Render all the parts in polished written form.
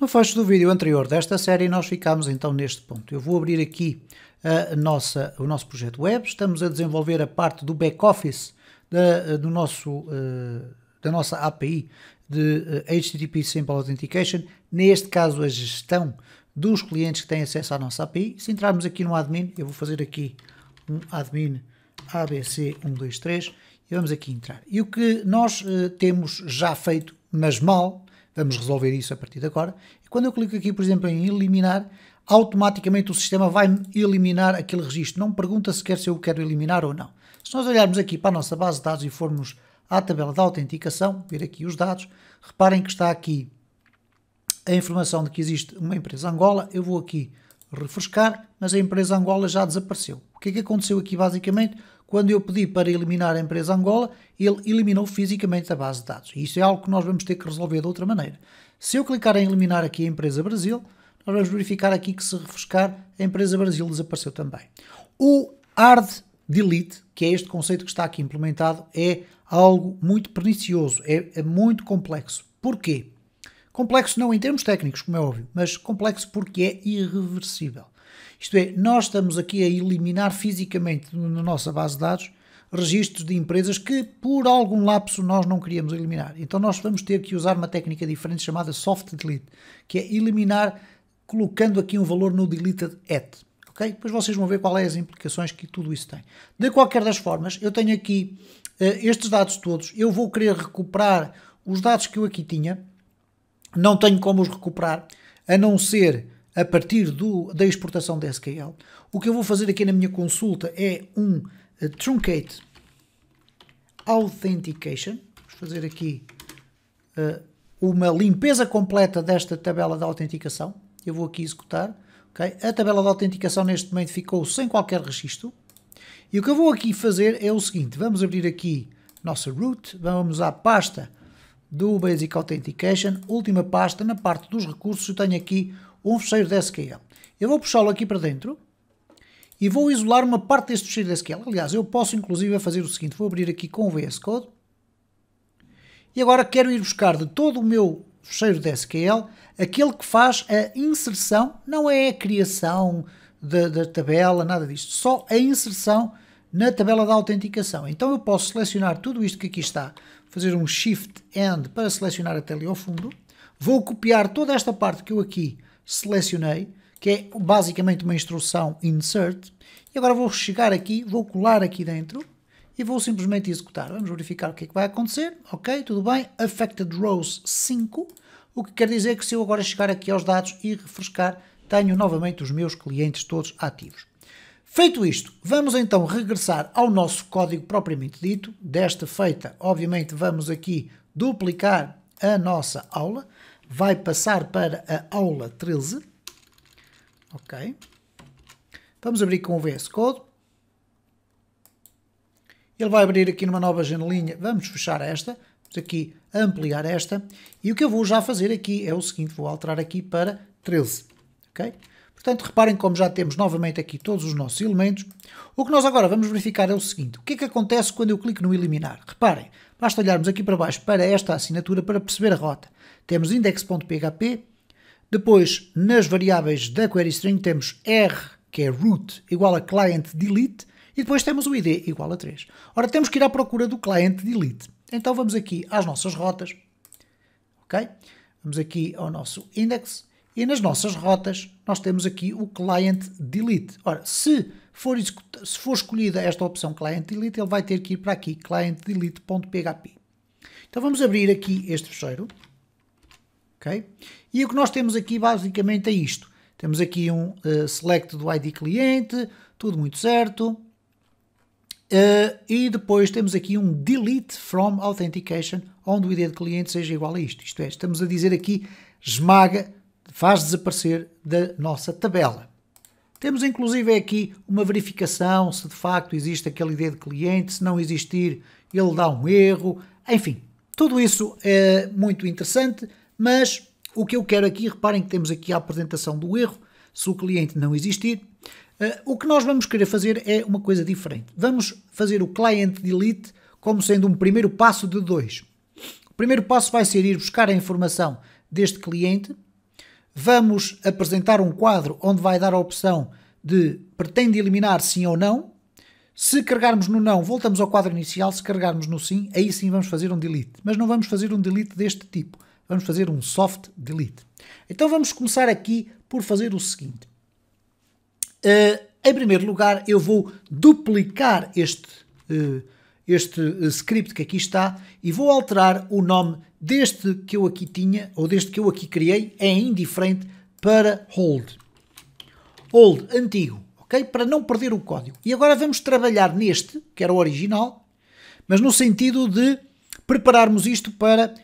No fecho do vídeo anterior desta série nós ficámos então neste ponto. Eu vou abrir aqui o nosso projeto web, estamos a desenvolver a parte do back-office da nossa API de HTTP Simple Authentication, neste caso a gestão dos clientes que têm acesso à nossa API. Se entrarmos aqui no admin, eu vou fazer aqui um admin ABC123 e vamos aqui entrar. E o que nós temos já feito, mas mal, vamos resolver isso a partir de agora, e quando eu clico aqui, por exemplo, em eliminar, automaticamente o sistema vai eliminar aquele registro. Não me pergunta sequer se eu quero eliminar ou não. Se nós olharmos aqui para a nossa base de dados e formos à tabela de autenticação, ver aqui os dados, reparem que está aqui a informação de que existe uma empresa Angola. Eu vou aqui refrescar, mas a empresa Angola já desapareceu. O que é que aconteceu aqui basicamente? Quando eu pedi para eliminar a empresa Angola, ele eliminou fisicamente a base de dados. E isso é algo que nós vamos ter que resolver de outra maneira. Se eu clicar em eliminar aqui a empresa Brasil, nós vamos verificar aqui que, se refrescar, a empresa Brasil desapareceu também. O hard delete, que é este conceito que está aqui implementado, é algo muito pernicioso, é muito complexo. Porquê? Complexo não em termos técnicos, como é óbvio, mas complexo porque é irreversível. Isto é, nós estamos aqui a eliminar fisicamente na nossa base de dados registros de empresas que por algum lapso nós não queríamos eliminar. Então nós vamos ter que usar uma técnica diferente chamada soft delete, que é eliminar colocando aqui um valor no deleted at. Okay? Depois vocês vão ver quais são as implicações que tudo isso tem. De qualquer das formas, eu tenho aqui estes dados todos. Eu vou querer recuperar os dados que eu aqui tinha. Não tenho como os recuperar, a não ser a partir da exportação da SQL. O que eu vou fazer aqui na minha consulta é um truncate authentication. Vamos fazer aqui uma limpeza completa desta tabela de autenticação. Eu vou aqui executar. Okay? A tabela de autenticação neste momento ficou sem qualquer registro. E o que eu vou aqui fazer é o seguinte. Vamos abrir aqui nossa root. Vamos à pasta do Basic Authentication, última pasta, na parte dos recursos eu tenho aqui um fecheiro de SQL. Eu vou puxá-lo aqui para dentro e vou isolar uma parte deste fecheiro de SQL. Aliás, eu posso inclusive fazer o seguinte, vou abrir aqui com o VS Code e agora quero ir buscar de todo o meu fecheiro de SQL aquele que faz a inserção, não é a criação da tabela, nada disto, só a inserção na tabela da autenticação. Então eu posso selecionar tudo isto que aqui está, fazer um Shift End para selecionar até ali ao fundo. Vou copiar toda esta parte que eu aqui selecionei, que é basicamente uma instrução Insert. E agora vou chegar aqui, vou colar aqui dentro e vou simplesmente executar. Vamos verificar o que é que vai acontecer. Ok, tudo bem. Affected Rows 5. O que quer dizer que se eu agora chegar aqui aos dados e refrescar, tenho novamente os meus clientes todos ativos. Feito isto, vamos então regressar ao nosso código propriamente dito. Desta feita, obviamente, vamos aqui duplicar a nossa aula. Vai passar para a aula 13. Ok. Vamos abrir com o VS Code. Ele vai abrir aqui numa nova janelinha. Vamos fechar esta. Vamos aqui ampliar esta. E o que eu vou já fazer aqui é o seguinte. Vou alterar aqui para 13. Ok? Portanto, reparem como já temos novamente aqui todos os nossos elementos. O que nós agora vamos verificar é o seguinte. O que é que acontece quando eu clico no eliminar? Reparem, basta olharmos aqui para baixo para esta assinatura para perceber a rota. Temos index.php, depois nas variáveis da query string temos R, que é root, igual a client delete, e depois temos o id igual a 3. Ora, temos que ir à procura do client delete. Então vamos aqui às nossas rotas. Ok? Vamos aqui ao nosso index. E nas nossas rotas, nós temos aqui o Client Delete. Ora, se for escolhida esta opção Client Delete, ele vai ter que ir para aqui, clientdelete.php. Então vamos abrir aqui este fecheiro. Okay? E o que nós temos aqui basicamente é isto. Temos aqui um select do ID cliente, tudo muito certo. E depois temos aqui um delete from authentication, onde o ID de cliente seja igual a isto. Isto é, estamos a dizer aqui, esmaga, faz desaparecer da nossa tabela. Temos inclusive aqui uma verificação se de facto existe aquele ID de cliente, se não existir ele dá um erro, enfim, tudo isso é muito interessante, mas o que eu quero aqui, reparem que temos aqui a apresentação do erro, se o cliente não existir. O que nós vamos querer fazer é uma coisa diferente. Vamos fazer o client delete como sendo um primeiro passo de 2. O primeiro passo vai ser ir buscar a informação deste cliente. vamos apresentar um quadro onde vai dar a opção de pretende eliminar sim ou não. Se carregarmos no não, voltamos ao quadro inicial. Se carregarmos no sim, aí sim vamos fazer um delete. Mas não vamos fazer um delete deste tipo. Vamos fazer um soft delete. Então vamos começar aqui por fazer o seguinte. Em primeiro lugar, eu vou duplicar este script que aqui está e vou alterar o nome deste que eu aqui tinha, ou deste que eu aqui criei, é indiferente, para hold. Hold, antigo, ok? Para não perder o código. E agora vamos trabalhar neste, que era o original, mas no sentido de prepararmos isto para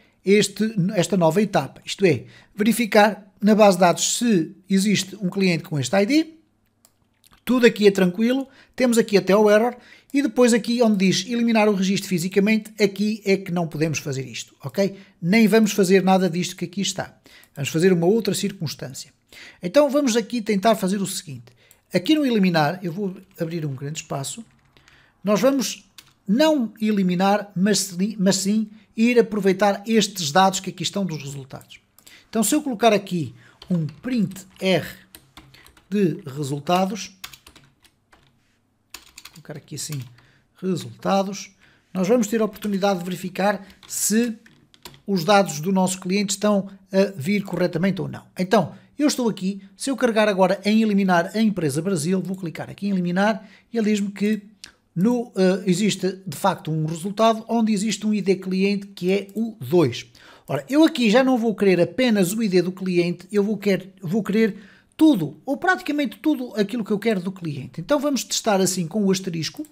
esta nova etapa. Isto é, verificar na base de dados se existe um cliente com este ID. Tudo aqui é tranquilo. Temos aqui até o error. E depois aqui onde diz eliminar o registro fisicamente, aqui é que não podemos fazer isto, ok? Nem vamos fazer nada disto que aqui está. Vamos fazer uma outra circunstância. Então vamos aqui tentar fazer o seguinte. Aqui no eliminar, eu vou abrir um grande espaço. Nós vamos não eliminar, mas sim ir aproveitar estes dados que aqui estão dos resultados. Então se eu colocar aqui um print R de resultados, colocar aqui assim resultados, nós vamos ter a oportunidade de verificar se os dados do nosso cliente estão a vir corretamente ou não. Então, eu estou aqui, se eu carregar agora em eliminar a empresa Brasil, vou clicar aqui em eliminar e ele diz-me que existe de facto um resultado onde existe um ID cliente que é o 2. Ora, eu aqui já não vou querer apenas o ID do cliente, eu vou querer tudo, ou praticamente tudo aquilo que eu quero do cliente. Então vamos testar assim com o asterisco.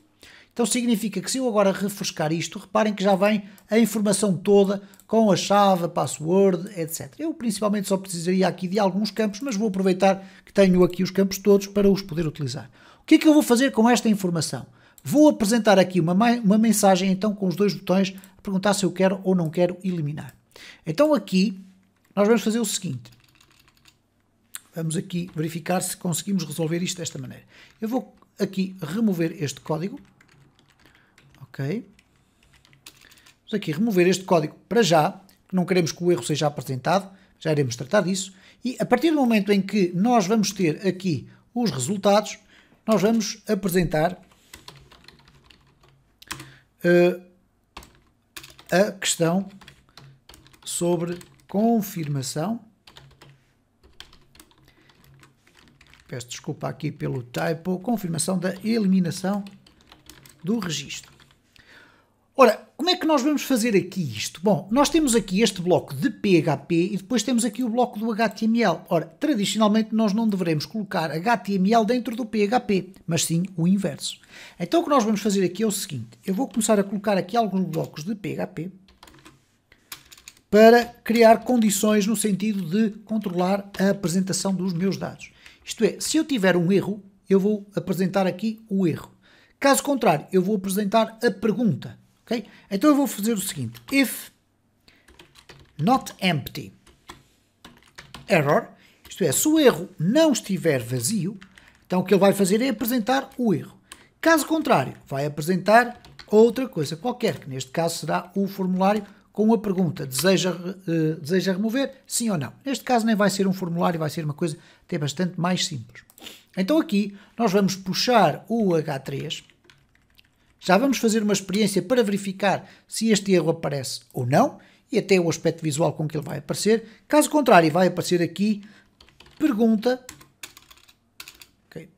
Então significa que se eu agora refrescar isto, reparem que já vem a informação toda com a chave, a password, etc. Eu principalmente só precisaria aqui de alguns campos, mas vou aproveitar que tenho aqui os campos todos para os poder utilizar. O que é que eu vou fazer com esta informação? Vou apresentar aqui uma mensagem então com os dois botões a perguntar se eu quero ou não quero eliminar. Então aqui nós vamos fazer o seguinte. Vamos aqui verificar se conseguimos resolver isto desta maneira. Eu vou aqui remover este código. Ok. Vamos aqui remover este código para já, que não queremos que o erro seja apresentado. Já iremos tratar disso. E a partir do momento em que nós vamos ter aqui os resultados, nós vamos apresentar a questão sobre confirmação. Peço desculpa aqui pelo typo. Confirmação da eliminação do registro. Ora, como é que nós vamos fazer aqui isto? Bom, nós temos aqui este bloco de PHP e depois temos aqui o bloco do HTML. Ora, tradicionalmente nós não devemos colocar HTML dentro do PHP, mas sim o inverso. Então o que nós vamos fazer aqui é o seguinte. Eu vou começar a colocar aqui alguns blocos de PHP para criar condições no sentido de controlar a apresentação dos meus dados. Isto é, se eu tiver um erro, eu vou apresentar aqui o erro. Caso contrário, eu vou apresentar a pergunta. Okay? Então eu vou fazer o seguinte. If not empty error, isto é, se o erro não estiver vazio, então o que ele vai fazer é apresentar o erro. Caso contrário, vai apresentar outra coisa qualquer, que neste caso será o formulário com a pergunta, deseja remover, sim ou não. Neste caso nem vai ser um formulário, vai ser uma coisa até bastante mais simples. Então aqui nós vamos puxar o H3, já vamos fazer uma experiência para verificar se este erro aparece ou não, e até o aspecto visual com que ele vai aparecer. Caso contrário, vai aparecer aqui, pergunta,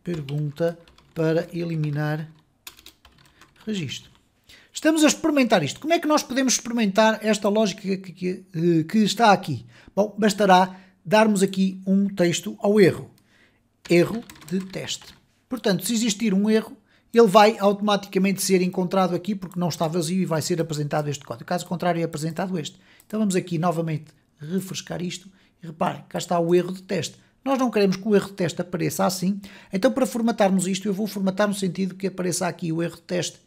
pergunta para eliminar registro. Estamos a experimentar isto. Como é que nós podemos experimentar esta lógica que está aqui? Bom, bastará darmos aqui um texto ao erro. Erro de teste. Portanto, se existir um erro, ele vai automaticamente ser encontrado aqui porque não está vazio e vai ser apresentado este código. Caso contrário, é apresentado este. Então vamos aqui novamente refrescar isto e reparem, cá está o erro de teste. Nós não queremos que o erro de teste apareça assim. Então para formatarmos isto, eu vou formatar no sentido que apareça aqui o erro de teste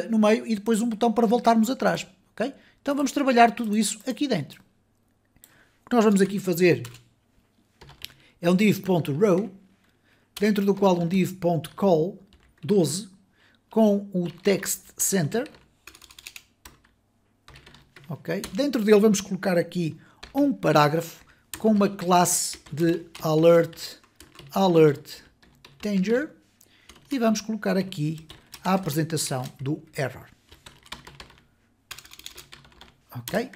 no meio e depois um botão para voltarmos atrás. Okay? Então vamos trabalhar tudo isso aqui dentro. O que nós vamos aqui fazer é um div.row, dentro do qual um div.call 12 com o text center. Ok? Dentro dele vamos colocar aqui um parágrafo com uma classe de alert danger e vamos colocar aqui a apresentação do error. Ok?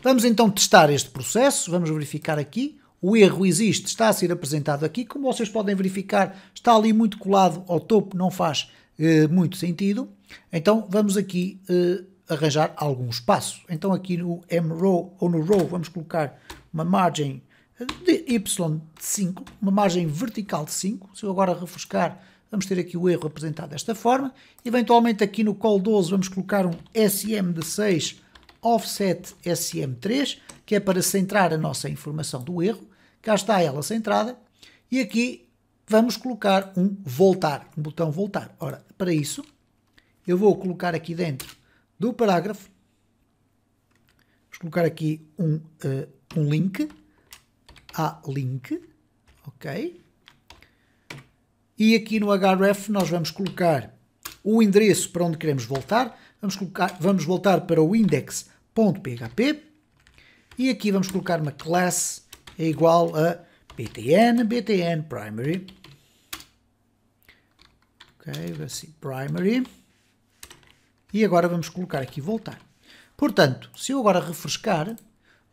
Vamos então testar este processo, vamos verificar aqui. O erro existe, está a ser apresentado aqui. Como vocês podem verificar, está ali muito colado ao topo, não faz muito sentido. Então vamos aqui arranjar algum espaço. Então aqui no mRow ou no row vamos colocar uma margem de y de 5, uma margem vertical de 5. Se eu agora refrescar, vamos ter aqui o erro apresentado desta forma. Eventualmente aqui no col 12 vamos colocar um SM de 6, offset SM3, que é para centrar a nossa informação do erro. Cá está ela centrada. E aqui vamos colocar um voltar, um botão voltar. Ora, para isso, eu vou colocar aqui dentro do parágrafo, vamos colocar aqui um link, link, ok? E aqui no href nós vamos colocar o endereço para onde queremos voltar, vamos voltar para o index.php e aqui vamos colocar uma class é igual a btn primary, ok, assim, primary. E agora vamos colocar aqui voltar. Portanto, se eu agora refrescar,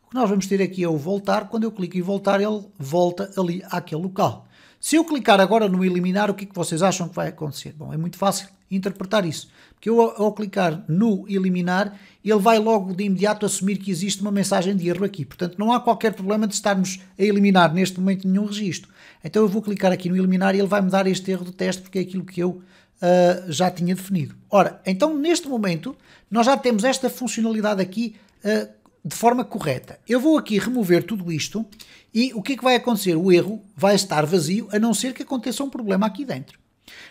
o que nós vamos ter aqui é o voltar. Quando eu clico em voltar, ele volta ali àquele local. Se eu clicar agora no eliminar, o que é que vocês acham que vai acontecer? Bom, é muito fácil interpretar isso. Porque eu, ao clicar no eliminar, ele vai logo de imediato assumir que existe uma mensagem de erro aqui. Portanto, não há qualquer problema de estarmos a eliminar neste momento nenhum registro. Então eu vou clicar aqui no eliminar e ele vai-me dar este erro de teste, porque é aquilo que eu já tinha definido. Ora, então neste momento nós já temos esta funcionalidade aqui de forma correta. Eu vou aqui remover tudo isto e o que é que vai acontecer? O erro vai estar vazio, a não ser que aconteça um problema aqui dentro.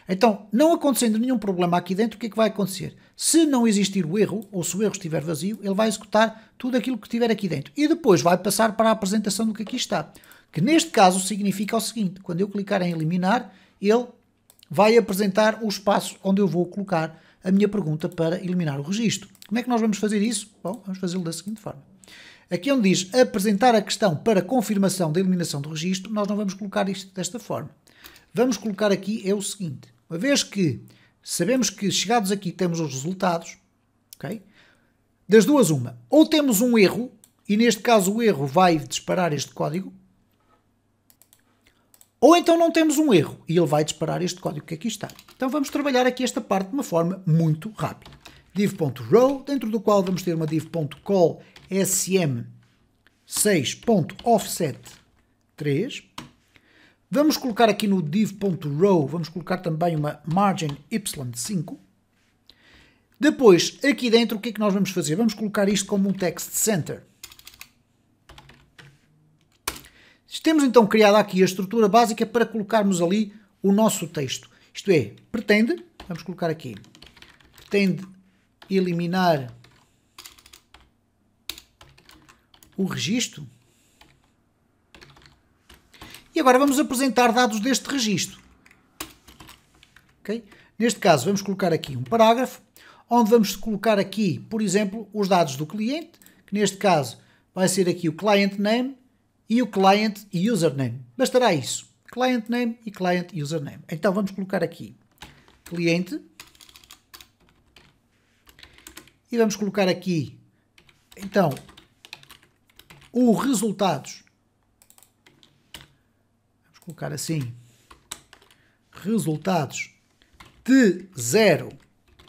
Então, não acontecendo nenhum problema aqui dentro, o que é que vai acontecer? Se não existir o erro, ou se o erro estiver vazio, ele vai executar tudo aquilo que estiver aqui dentro. E depois vai passar para a apresentação do que aqui está. Que neste caso significa o seguinte: quando eu clicar em eliminar, ele vai apresentar o espaço onde eu vou colocar a minha pergunta para eliminar o registro. Como é que nós vamos fazer isso? Bom, vamos fazê-lo da seguinte forma. Aqui onde diz apresentar a questão para confirmação da eliminação do registro, nós não vamos colocar isto desta forma. Vamos colocar aqui é o seguinte: uma vez que sabemos que chegados aqui temos os resultados, ok? Das duas uma, ou temos um erro, e neste caso o erro vai disparar este código, ou então não temos um erro e ele vai disparar este código que aqui está. Então vamos trabalhar aqui esta parte de uma forma muito rápida. div.row, dentro do qual vamos ter uma div.call sm6.offset3. Vamos colocar aqui no div.row, vamos colocar também uma margin y de 5. Depois, aqui dentro, o que é que nós vamos fazer? Vamos colocar isto como um text center. Temos então criado aqui a estrutura básica para colocarmos ali o nosso texto. Isto é, pretende, vamos colocar aqui, pretende eliminar o registro. E agora vamos apresentar dados deste registro. Okay? Neste caso vamos colocar aqui um parágrafo, onde vamos colocar aqui, por exemplo, os dados do cliente, que neste caso vai ser aqui o client name, e o client username. Bastará isso. Client name e client username. Então vamos colocar aqui cliente. E vamos colocar aqui, então, os resultados. Vamos colocar assim. Resultados de 0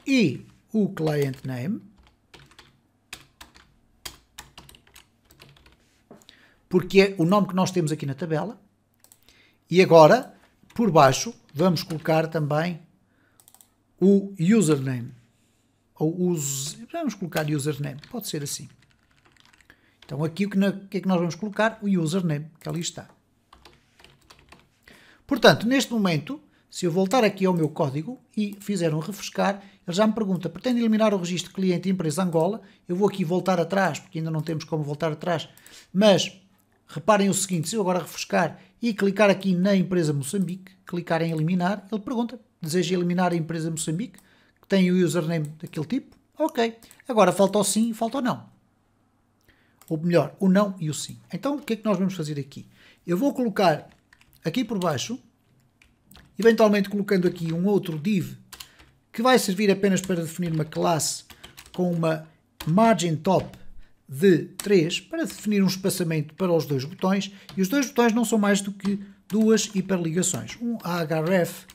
e o client name. Porque é o nome que nós temos aqui na tabela. E agora, por baixo, vamos colocar também o username. Vamos colocar username, pode ser assim. Então aqui o que é que nós vamos colocar? O username, que ali está. Portanto, neste momento, se eu voltar aqui ao meu código e fizer um refrescar, ele já me pergunta, pretende eliminar o registro cliente empresa Angola? Eu vou aqui voltar atrás, porque ainda não temos como voltar atrás, mas reparem o seguinte, se eu agora refrescar e clicar aqui na empresa Moçambique, clicar em eliminar, ele pergunta, deseja eliminar a empresa Moçambique, que tem o username daquele tipo? Ok. Agora falta o sim e falta o não. ou melhor, o não e o sim. Então, o que é que nós vamos fazer aqui? Eu vou colocar aqui por baixo, eventualmente colocando aqui um outro div, que vai servir apenas para definir uma classe com uma margin top de 3, para definir um espaçamento para os dois botões, e os dois botões não são mais do que duas hiperligações. Um href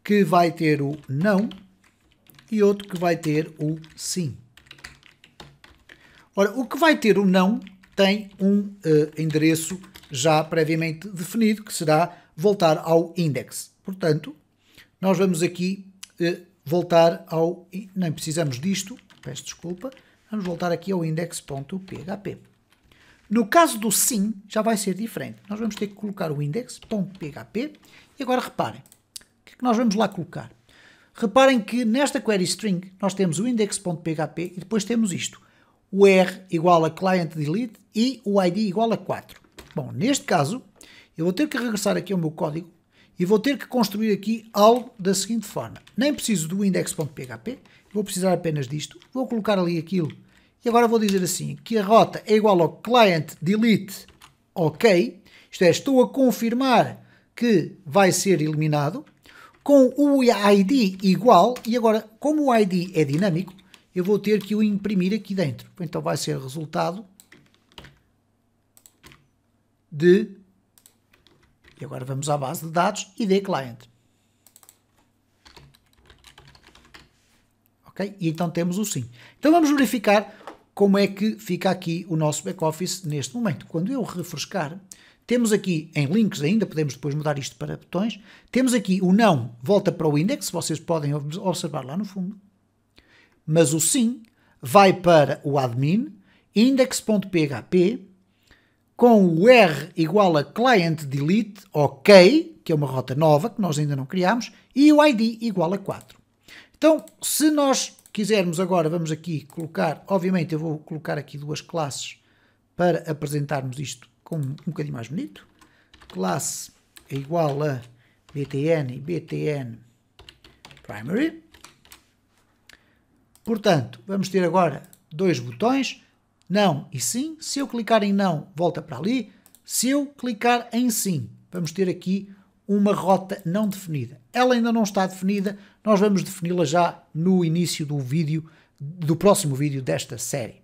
que vai ter o não e outro que vai ter o sim. Ora, o que vai ter o não tem um endereço já previamente definido, que será voltar ao index. Portanto, nós vamos aqui voltar ao... Nem precisamos disto, peço desculpa. Vamos voltar aqui ao index.php. No caso do sim, já vai ser diferente. Nós vamos ter que colocar o index.php e agora reparem. O que é que nós vamos lá colocar? Reparem que nesta query string nós temos o index.php e depois temos isto. O R igual a client delete e o ID igual a 4. Bom, neste caso, eu vou ter que regressar aqui ao meu código e vou ter que construir aqui algo da seguinte forma. Nem preciso do index.php, vou precisar apenas disto. Vou colocar ali aquilo e agora vou dizer assim, que a rota é igual ao client delete OK. Isto é, estou a confirmar que vai ser eliminado com o ID igual, e agora, como o ID é dinâmico, eu vou ter que o imprimir aqui dentro. Então vai ser resultado de... E agora vamos à base de dados ID client. Ok? E então temos o sim. Então vamos verificar como é que fica aqui o nosso back-office neste momento. Quando eu refrescar, temos aqui em links ainda, podemos depois mudar isto para botões, temos aqui o não volta para o index, vocês podem observar lá no fundo. Mas o sim vai para o admin, index.php, com o R igual a client delete, OK, que é uma rota nova que nós ainda não criámos, e o ID igual a 4. Então, se nós quisermos agora, vamos aqui colocar, obviamente eu vou colocar aqui duas classes para apresentarmos isto com um bocadinho mais bonito. Classe é igual a btn e btn primary. Portanto, vamos ter agora dois botões, não e sim. Se eu clicar em não, volta para ali. Se eu clicar em sim, vamos ter aqui uma rota não definida. Ela ainda não está definida, nós vamos defini-la já no início do vídeo, do próximo vídeo desta série.